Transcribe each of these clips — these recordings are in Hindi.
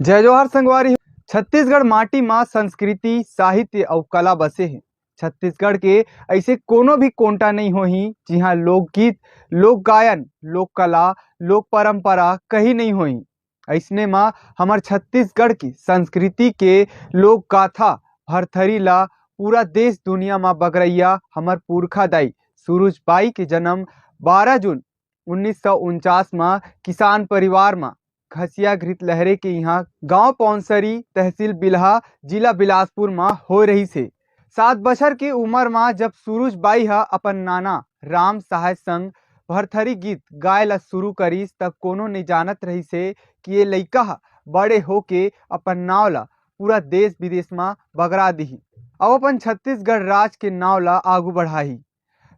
जय जोहार संगवारी। छत्तीसगढ़ माटी माँ संस्कृति साहित्य और कला बसे हैं। छत्तीसगढ़ के ऐसे कोनो भी कोंटा नहीं होही जिहाँ लोकगीत, लोक गायन, लोक कला, लोक परंपरा कहीं नहीं होही। ऐसने माँ हमार छत्तीसगढ़ की संस्कृति के लोक गाथा भरथरी ला पूरा देश दुनिया में बगरैया हमार पुरखा दाई सूरज बाई के जन्म 12 जून 1949 में किसान परिवार में घसिया घृत लहरे के यहाँ गांव पौंसरी तहसील बिल्हा जिला बिलासपुर में हो रही से 7 बछर की उम्र में जब सूरज बाई हा अपन नाना राम सहाय संग भरथरी गीत गाय ला शुरू करीस तब कोनो नहीं जानत रही से कि ये लइका हा बड़े होके अपन नाव ला पूरा देश विदेश में बगरा दिही और अपन छत्तीसगढ़ राज के नाव ला आगू बढ़ाही।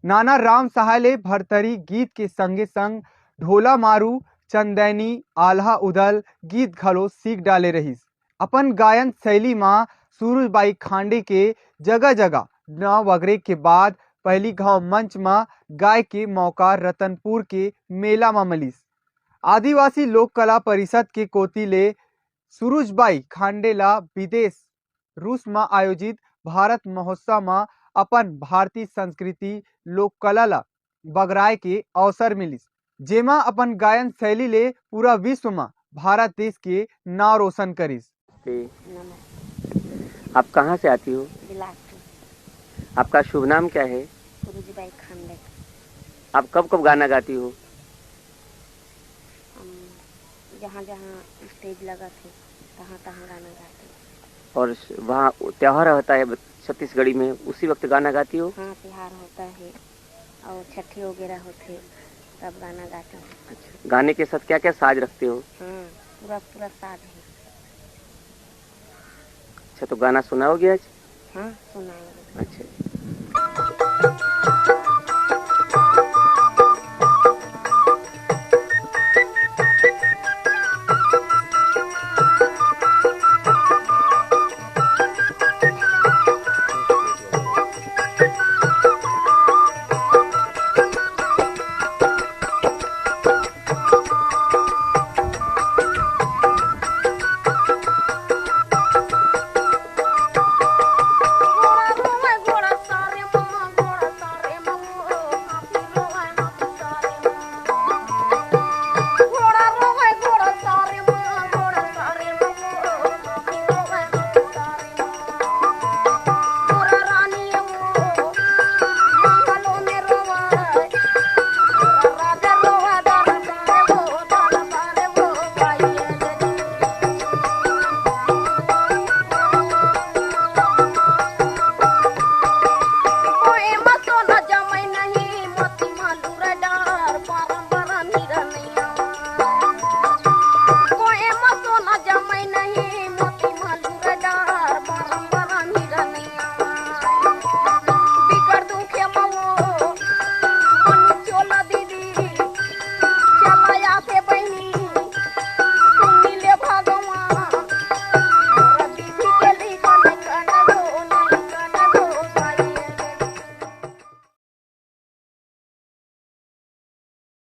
नाना राम सहाय ले भरथरी गीत के संगे संग ढोला मारू, चंदैनी, आल्हा उदल गीत घलो सीख डाले रहीस। अपन गायन शैली में सूरजबाई खांडे के जगह जगह नाव वगरे के बाद पहली घाव मंच में गाय के मौका रतनपुर के मेला में मलिस। आदिवासी लोक कला परिषद के कोती ले सूरजबाई खांडे ला विदेश रूस में आयोजित भारत महोत्सव में अपन भारतीय संस्कृति लोक कला ला बगराए के अवसर मिलिस, जेमा अपन गायन शैली ले पूरा विश्व में भारत देश के नाम रोशन करिस। आप कहाँ से आती हो? बिलासपुर। आपका शुभ नाम क्या है? सूरजबाई खांडे। आप कब कब गाना गाती हो? जहाँ जहाँ स्टेज लगा थे तहाँ तहाँ गाना गाते। और वहाँ त्योहार होता है छत्तीसगढ़ी में, उसी वक्त गाना गाती हो? हाँ, त्योहार होता है और छठी वगैरह होते तब गाना गाते हैं। अच्छा, गाने के साथ क्या क्या साज रखते हो? हाँ, पूरा पूरा साथ है। अच्छा, तो गाना सुनाओगे आज? हाँ, सुनाएंगे। अच्छा। नहीं